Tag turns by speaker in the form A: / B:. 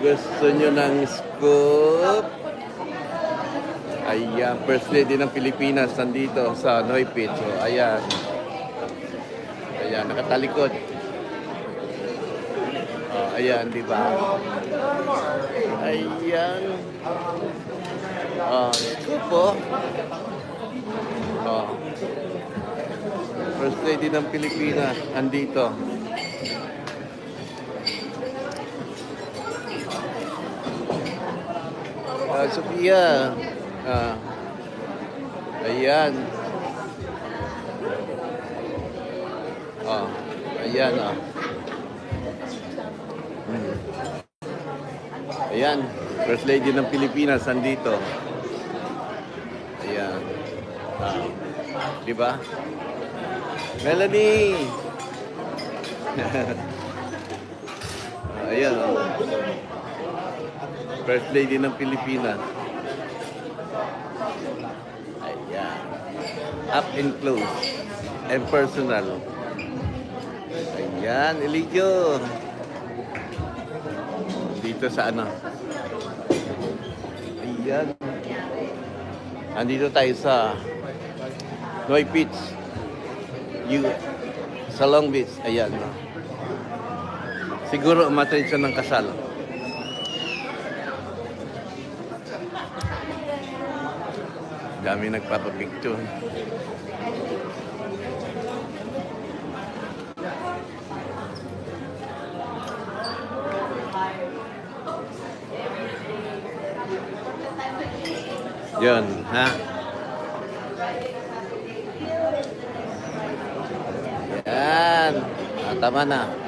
A: Gusto nyo ng scoop? Ayan, first lady ng Pilipinas nandito sa Noy Pit. So, ayan. Ayan, nakatalikod. Oh, ayan, di ba? Ayan. Oh, scoop po. Oh. First lady ng Pilipinas nandito. Sophia. Ayan. Ayan, Ayan. First Lady ng Pilipinas nandito. Ayan. Di ba? Melanie! Ayan. First Lady ng Pilipinas. Ayan. Up and close. And personal. Ayan, Eligio. Dito sa ano. Ayan. Andito tayo sa Noy Beach. Sa Long Beach. Ayan. Siguro umatay siya ng kasal. Dami nagpapapicture. Yun, ha? Yan. Tama na.